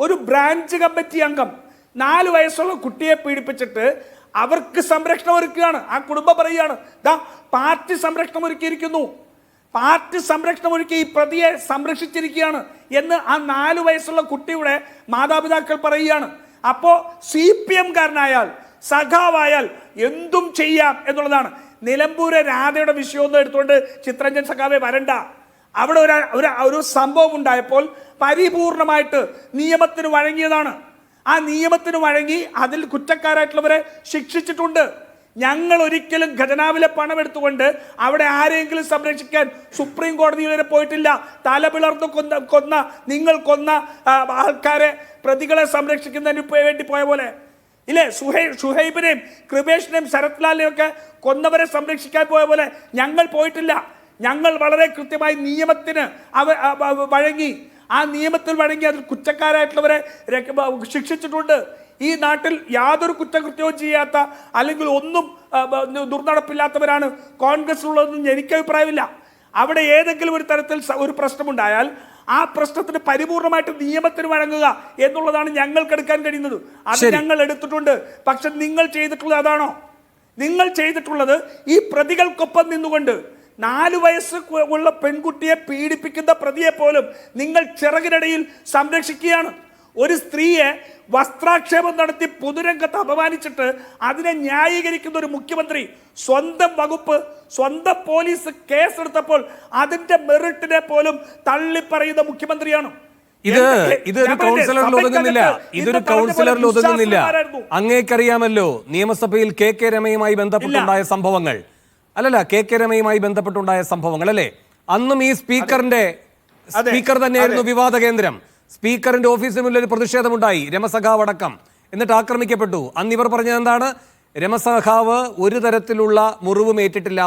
ഒരു branch committee അംഗം 4 വയസ്സുള്ള കുട്ടിയെ പീഡിപ്പിച്ചിട്ട് അവർക്ക് സംരക്ഷണം ഒരുക്കുകയാണ്. ആ കുടുംബം പറയുകയാണ്, ദാ പാർട്ടി സംരക്ഷണം ഒരുക്കിയിരിക്കുന്നു, പാർട്ടി സംരക്ഷണം ഒരുക്കി ഈ പ്രതിയെ സംരക്ഷിച്ചിരിക്കുകയാണ് എന്ന് ആ 4 വയസ്സുള്ള കുട്ടിയുടെ മാതാപിതാക്കൾ പറയുകയാണ്. അപ്പോൾ CPM കാരനായാൽ സഖാവായാൽ എന്തും ചെയ്യാം എന്നുള്ളതാണ്. നിലമ്പൂരെ രാധയുടെ വിഷയമൊന്നും എടുത്തുകൊണ്ട് ചിത്രരഞ്ജൻ സഖാവെ വരണ്ട. അവിടെ ഒരു സംഭവം ഉണ്ടായപ്പോൾ പരിപൂർണമായിട്ട് നിയമത്തിന് വഴങ്ങിയതാണ്. ആ നിയമത്തിന് വഴങ്ങി അതിൽ കുറ്റക്കാരായിട്ടുള്ളവരെ ശിക്ഷിച്ചിട്ടുണ്ട്. ഞങ്ങൾ ഒരിക്കലും ഖജനാവിലെ പണം എടുത്തുകൊണ്ട് അവിടെ ആരെങ്കിലും സംരക്ഷിക്കാൻ സുപ്രീം കോടതി വരെ പോയിട്ടില്ല. തല പിളർന്ന് കൊന്ന നിങ്ങൾ കൊന്ന ആൾക്കാരെ, പ്രതികളെ സംരക്ഷിക്കുന്നതിന് വേണ്ടി പോയ പോലെ ഇല്ലേ? ഷുഹൈബിനെയും കൃപേഷിനെയും ശരത് ലാലിനെയും ഒക്കെ കൊന്നവരെ സംരക്ഷിക്കാൻ പോയ പോലെ ഞങ്ങൾ പോയിട്ടില്ല. ഞങ്ങൾ വളരെ കൃത്യമായി നിയമത്തിന് വഴങ്ങി, ആ നിയമത്തിൽ വഴങ്ങി അതിൽ കുറ്റക്കാരായിട്ടുള്ളവരെ ശിക്ഷിച്ചിട്ടുണ്ട്. ഈ നാട്ടിൽ യാതൊരു കുറ്റകൃത്യവും ചെയ്യാത്ത അല്ലെങ്കിൽ ഒന്നും ദുർനടപ്പില്ലാത്തവരാണ് കോൺഗ്രസിലുള്ളതെന്ന് എനിക്ക് അഭിപ്രായമില്ല. അവിടെ ഏതെങ്കിലും ഒരു തരത്തിൽ ഒരു പ്രശ്നമുണ്ടായാൽ ആ പ്രശ്നത്തിന് പരിപൂർണമായിട്ട് നിയമത്തിന് വഴങ്ങുക എന്നുള്ളതാണ് ഞങ്ങൾക്ക് എടുക്കാൻ കഴിയുന്നത്. അത് ഞങ്ങൾ എടുത്തിട്ടുണ്ട്. പക്ഷെ നിങ്ങൾ ചെയ്തിട്ടുള്ളത് അതാണോ? നിങ്ങൾ ചെയ്തിട്ടുള്ളത് ഈ പ്രതികൾക്കൊപ്പം നിന്നുകൊണ്ട് 4 വയസ്സ് ഉള്ള പെൺകുട്ടിയെ പീഡിപ്പിക്കുന്ന പ്രതിയെ പോലും നിങ്ങൾ ചിറകിനിടയിൽ സംരക്ഷിക്കുകയാണ്. ഒരു സ്ത്രീയെ വസ്ത്രാക്ഷേപം നടത്തി പൊതുരംഗത്ത് അപമാനിച്ചിട്ട് അതിനെ ന്യായീകരിക്കുന്ന ഒരു മുഖ്യമന്ത്രി, സ്വന്തം വകുപ്പ്, സ്വന്തം പോലീസ് കേസെടുത്തപ്പോൾ അതിന്റെ മെറിറ്റിനെ പോലും തള്ളിപ്പറയുന്ന മുഖ്യമന്ത്രിയാണ്. ഇതൊരു കൗൺസിലറിൽ ഒതുങ്ങുന്നില്ല. അങ്ങേക്കറിയാമല്ലോ നിയമസഭയിൽ KK രമയുമായി ബന്ധപ്പെട്ടുണ്ടായ സംഭവങ്ങൾ. അല്ലല്ല, KK രമയുമായി ബന്ധപ്പെട്ടുണ്ടായ സംഭവങ്ങൾ അല്ലേ? അന്നും ഈ സ്പീക്കർ തന്നെയായിരുന്നു വിവാദ കേന്ദ്രം. സ്പീക്കറിന്റെ ഓഫീസിന് മുന്നിൽ ഒരു പ്രതിഷേധമുണ്ടായി, രമസഖാവ് അടക്കം. എന്നിട്ട് ആക്രമിക്കപ്പെട്ടു. അന്ന് ഇവർ പറഞ്ഞത് എന്താണ്? രമസഖാവ് ഒരു തരത്തിലുള്ള മുറിവും ഏറ്റിട്ടില്ല,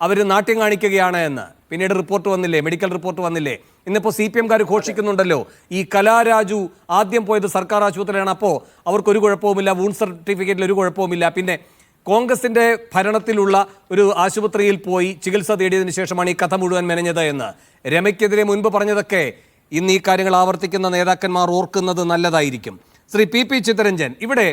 അവർ നാട്യം കാണിക്കുകയാണ് എന്ന്. പിന്നീട് റിപ്പോർട്ട് വന്നില്ലേ, മെഡിക്കൽ റിപ്പോർട്ട് വന്നില്ലേ? ഇന്നിപ്പോൾ CPM-കാർ ഘോഷിക്കുന്നുണ്ടല്ലോ, ഈ കലാരാജു ആദ്യം പോയത് സർക്കാർ ആശുപത്രിയാണ്, അപ്പോൾ അവർക്കൊരു കുഴപ്പവുമില്ല, വൂണ്ട് സർട്ടിഫിക്കറ്റിൽ ഒരു കുഴപ്പവുമില്ല. പിന്നെ കോൺഗ്രസിന്റെ ഭരണത്തിലുള്ള ഒരു ആശുപത്രിയിൽ പോയി ചികിത്സ തേടിയതിനു ശേഷമാണ് ഈ കഥ മുഴുവൻ മെനഞ്ഞത് എന്ന് രമയ്ക്കെതിരെ മുൻപ് പറഞ്ഞതൊക്കെ ഇന്ന് ഈ കാര്യങ്ങൾ ആവർത്തിക്കുന്ന നേതാക്കന്മാർ ഓർക്കുന്നത് നല്ലതായിരിക്കും. ശ്രീ PP ചിത്തരഞ്ജൻ, ഇവിടെ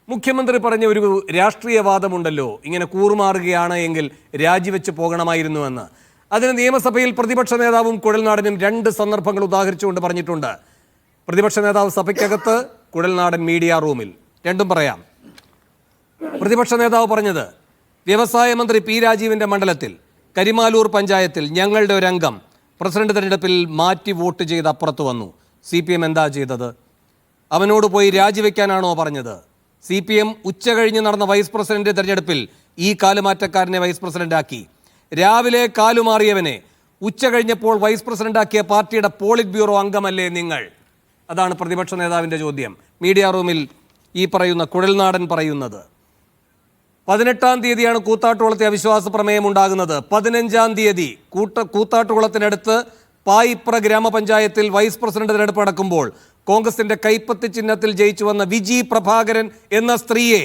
മുഖ്യമന്ത്രി പറഞ്ഞ ഒരു രാഷ്ട്രീയവാദമുണ്ടല്ലോ, ഇങ്ങനെ കൂറുമാറുകയാണ് എങ്കിൽ രാജിവെച്ച് പോകണമായിരുന്നുവെന്ന്. അതിന് നിയമസഭയിൽ പ്രതിപക്ഷ നേതാവും കുഴൽനാടനും 2 സന്ദർഭങ്ങൾ ഉദാഹരിച്ചുകൊണ്ട് പറഞ്ഞിട്ടുണ്ട്. പ്രതിപക്ഷ നേതാവ് സഭയ്ക്കകത്ത്, കുഴൽനാടൻ മീഡിയ റൂമിൽ. രണ്ടും പറയാം. പ്രതിപക്ഷ നേതാവ് പറഞ്ഞത്, വ്യവസായ മന്ത്രി P രാജീവിൻ്റെ മണ്ഡലത്തിൽ കരിമാലൂർ പഞ്ചായത്തിൽ ഞങ്ങളുടെ ഒരു അംഗം പ്രസിഡന്റ് തെരഞ്ഞെടുപ്പിൽ മാറ്റി വോട്ട് ചെയ്ത് അപ്പുറത്ത് വന്നു. CPM എന്താ ചെയ്തത്? അവനോട് പോയി രാജിവെക്കാനാണോ പറഞ്ഞത്? CPM ഉച്ച കഴിഞ്ഞ് നടന്ന വൈസ് പ്രസിഡന്റ് തെരഞ്ഞെടുപ്പിൽ ഈ കാലുമാറ്റക്കാരനെ വൈസ് പ്രസിഡന്റാക്കി. രാവിലെ കാലുമാറിയവനെ ഉച്ച കഴിഞ്ഞപ്പോൾ വൈസ് പ്രസിഡന്റാക്കിയ പാർട്ടിയുടെ പോളിറ്റ് ബ്യൂറോ അംഗമല്ലേ നിങ്ങൾ? അതാണ് പ്രതിപക്ഷ നേതാവിൻ്റെ ചോദ്യം. മീഡിയ റൂമിൽ ഈ പറയുന്ന കുഴൽനാടൻ പറയുന്നത്. 18-ാം തീയതിയാണ് കൂത്താട്ടുകുളത്തെ അവിശ്വാസ പ്രമേയം ഉണ്ടാകുന്നത്. 15-ാം തീയതി കൂത്താട്ടുകുളത്തിനടുത്ത് പായിപ്ര ഗ്രാമപഞ്ചായത്തിൽ വൈസ് പ്രസിഡന്റ് തെരഞ്ഞെടുപ്പ് നടക്കുമ്പോൾ കോൺഗ്രസിന്റെ കൈപ്പത്തി ചിഹ്നത്തിൽ ജയിച്ചു വന്ന വിജി പ്രഭാകരൻ എന്ന സ്ത്രീയെ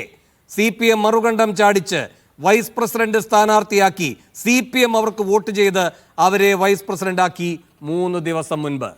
CPM മറുകണ്ഠം ചാടിച്ച് വൈസ് പ്രസിഡന്റ് സ്ഥാനാർത്ഥിയാക്കി. CPM അവർക്ക് വോട്ട് ചെയ്ത് അവരെ വൈസ് പ്രസിഡന്റാക്കി 3 ദിവസം മുൻപ്.